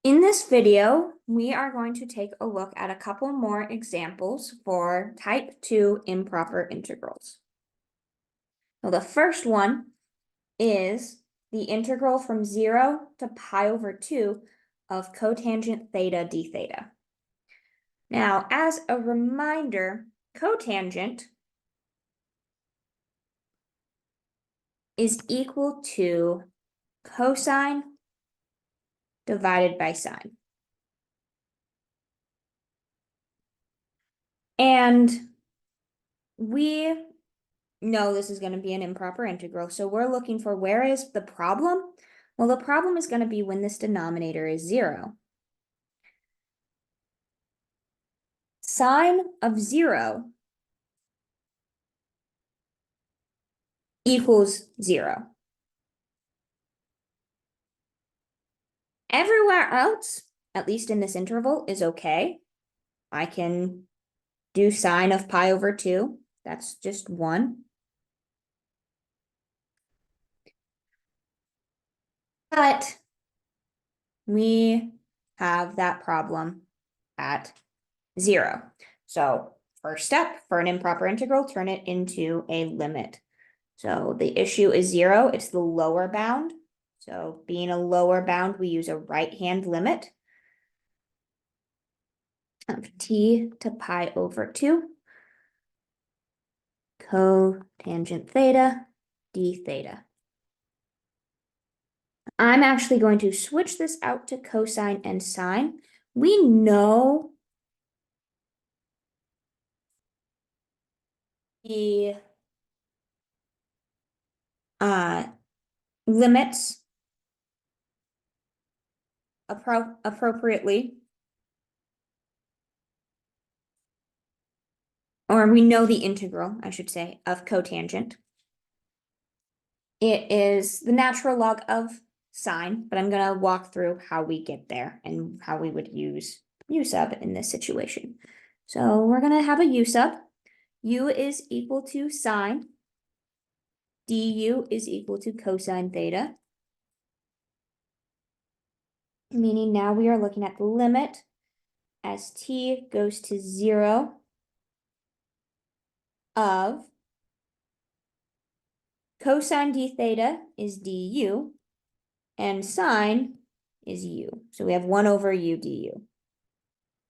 In this video, we are going to take a look at a couple more examples for type 2 improper integrals. So the first one is the integral from 0 to pi over 2 of cotangent theta d theta. Now, as a reminder, cotangent is equal to cosine divided by sine. And we know this is going to be an improper integral, so we're looking for where is the problem? Well, the problem is going to be when this denominator is 0. Sine of 0 equals 0. Everywhere else, at least in this interval, is okay. I can do sine of pi over 2. That's just 1. But we have that problem at 0. So first step for an improper integral, turn it into a limit. So the issue is 0, it's the lower bound. So being a lower bound, we use a right-hand limit of t to pi over 2 cotangent theta d theta. I'm actually going to switch this out to cosine and sine. We know the limits appropriately, or we know the integral, I should say, of cotangent. It is the natural log of sine, but I'm going to walk through how we get there and how we would use u sub in this situation. So we're going to have a u sub. U is equal to sine. Du is equal to cosine theta. Meaning now we are looking at the limit as t goes to 0 of cosine d theta is du, and sine is u. So we have 1 over u du.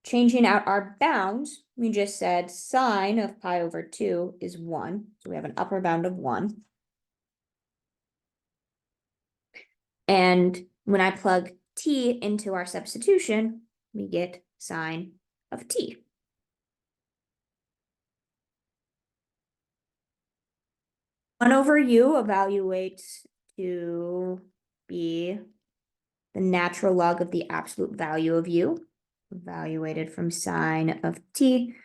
Changing out our bounds, we just said sine of pi over 2 is 1. So we have an upper bound of 1. And when I plug t into our substitution, we get sine of t. One over u evaluates to be the natural log of the absolute value of u, evaluated from sine of t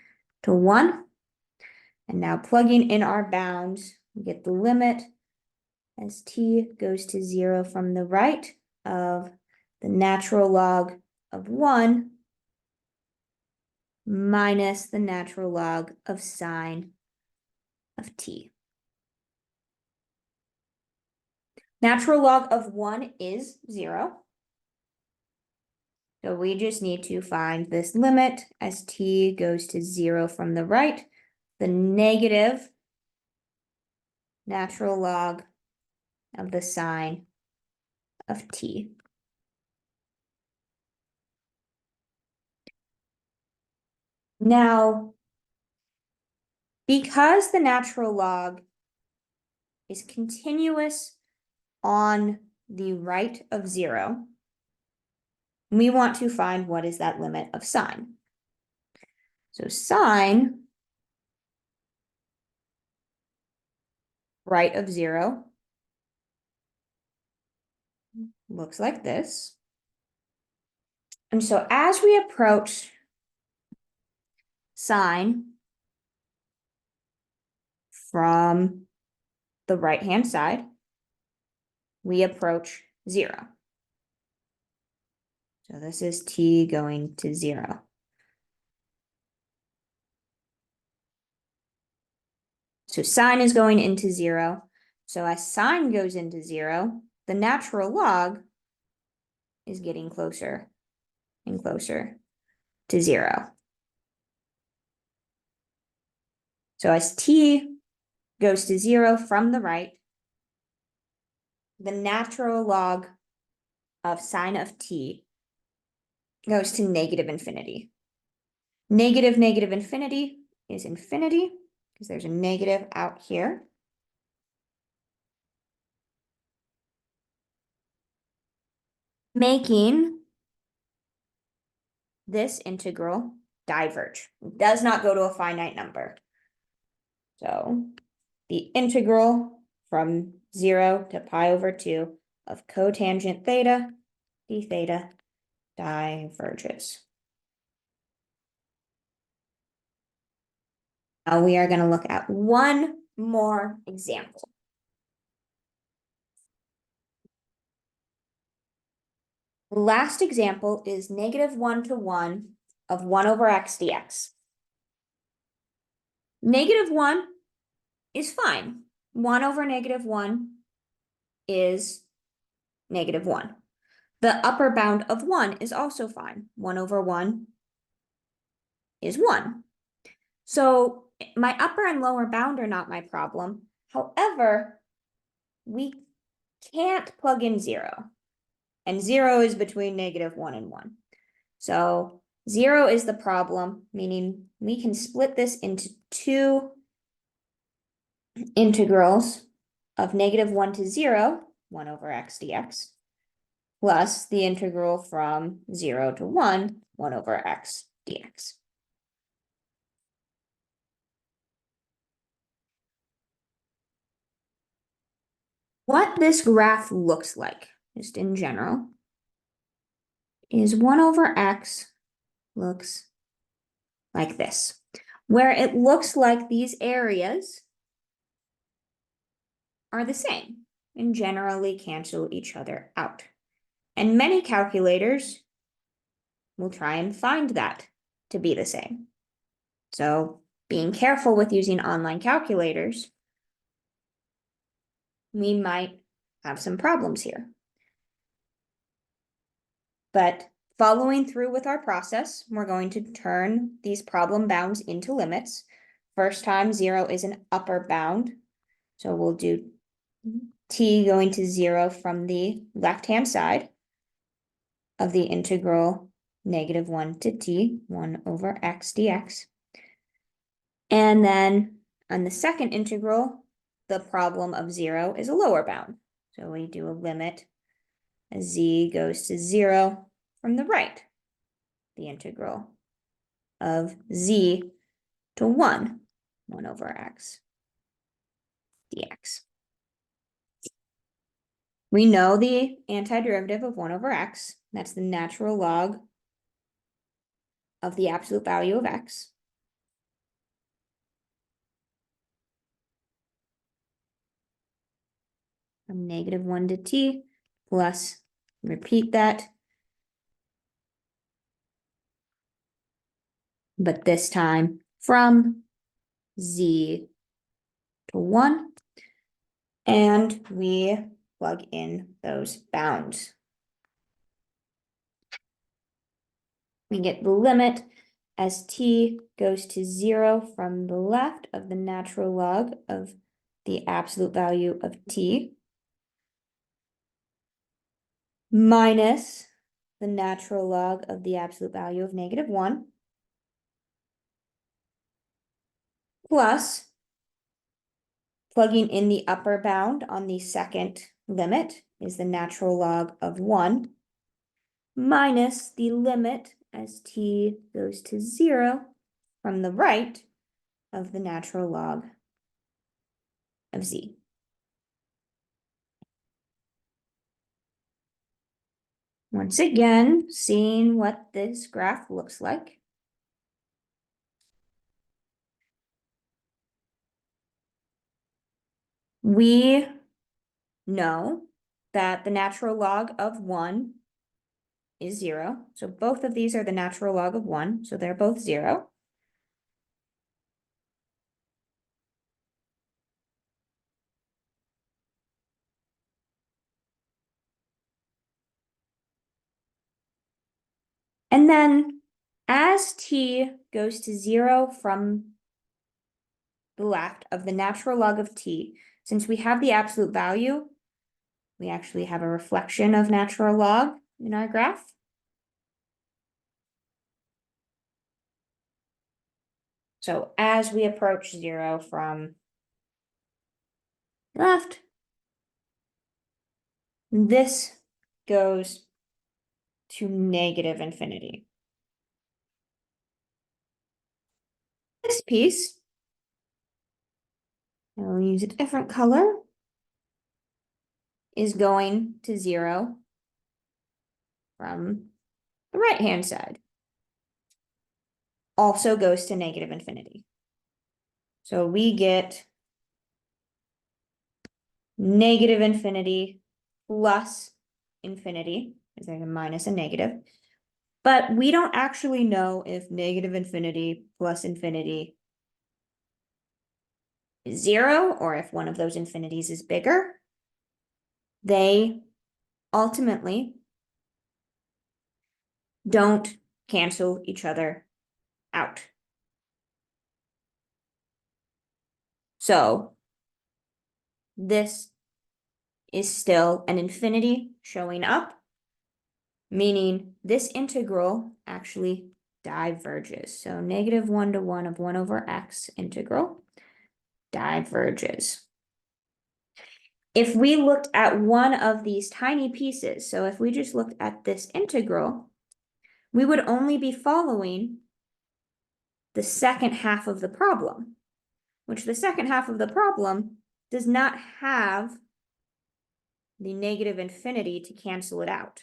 to 1. And now plugging in our bounds, we get the limit as t goes to 0 from the right of the natural log of 1 minus the natural log of sine of t. Natural log of 1 is 0. So we just need to find this limit as t goes to 0 from the right, the negative natural log of the sine of t. Now, because the natural log is continuous on the right of 0, we want to find what is that limit of sine. So sine right of 0 looks like this. And so as we approach sine from the right-hand side, we approach 0. So this is t going to 0. So sine is going into 0. So as sine goes into 0, the natural log is getting closer and closer to 0. So as t goes to 0 from the right, the natural log of sine of t goes to negative infinity. Negative infinity is infinity, because there's a negative out here. Making this integral diverge. It does not go to a finite number. So the integral from 0 to pi over 2 of cotangent theta d theta diverges. Now we are going to look at one more example. The last example is negative 1 to 1 of 1 over x dx. Negative 1 is fine. 1 over negative 1 is negative 1. The upper bound of 1 is also fine. 1 over 1 is 1. So my upper and lower bound are not my problem. However, we can't plug in 0. And 0 is between negative 1 and 1. So 0 is the problem, meaning we can split this into two integrals of negative 1 to 0, 1 over x dx, plus the integral from 0 to 1, 1 over x dx. What this graph looks like, just in general, is 1 over x looks like this, where it looks like these areas are the same and generally cancel each other out. And many calculators will try and find that to be the same. So being careful with using online calculators, we might have some problems here. But following through with our process, we're going to turn these problem bounds into limits. First time 0 is an upper bound. So we'll do t going to 0 from the left-hand side of the integral negative 1 to t, 1 over x dx. And then on the second integral, the problem of 0 is a lower bound. So we do a limit as z goes to 0 from the right, the integral of z to 1, 1 over x dx. We know the antiderivative of 1 over x. That's the natural log of the absolute value of x. From negative 1 to t plus, repeat that, but this time from z to 1, and we plug in those bounds. We get the limit as t goes to 0 from the left of the natural log of the absolute value of t minus the natural log of the absolute value of negative 1 plus plugging in the upper bound on the second limit is the natural log of 1 minus the limit as t goes to 0 from the right of the natural log of z. Once again, seeing what this graph looks like. We know that the natural log of 1 is 0. So both of these are the natural log of 1, so they're both 0. And then as t goes to 0 from the left of the natural log of t, since we have the absolute value, we actually have a reflection of natural log in our graph. So as we approach 0 from left, this goes to negative infinity. This piece, I'll use a different color, is going to 0 from the right-hand side. Also goes to negative infinity. So we get negative infinity plus infinity, is there a minus and negative, but we don't actually know if negative infinity plus infinity is 0 or if one of those infinities is bigger. They ultimately don't cancel each other out. So this is still an infinity showing up, meaning this integral actually diverges. So negative 1 to 1 of 1 over x integral diverges. If we looked at one of these tiny pieces, so if we just looked at this integral, we would only be following the second half of the problem, which the second half of the problem does not have the negative infinity to cancel it out.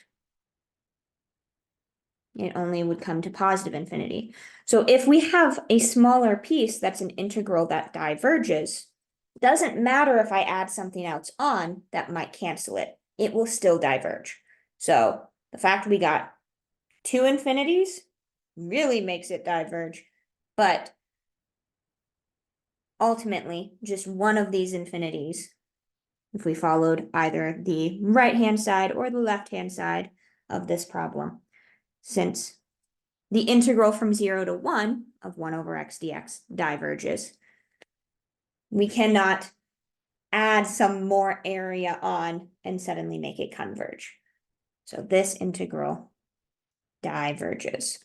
It only would come to positive infinity. So if we have a smaller piece that's an integral that diverges, doesn't matter if I add something else on that might cancel it, it will still diverge. So the fact we got two infinities really makes it diverge, but ultimately just one of these infinities, if we followed either the right-hand side or the left-hand side of this problem, since the integral from 0 to 1 of 1 over x dx diverges, we cannot add some more area on and suddenly make it converge. So this integral diverges.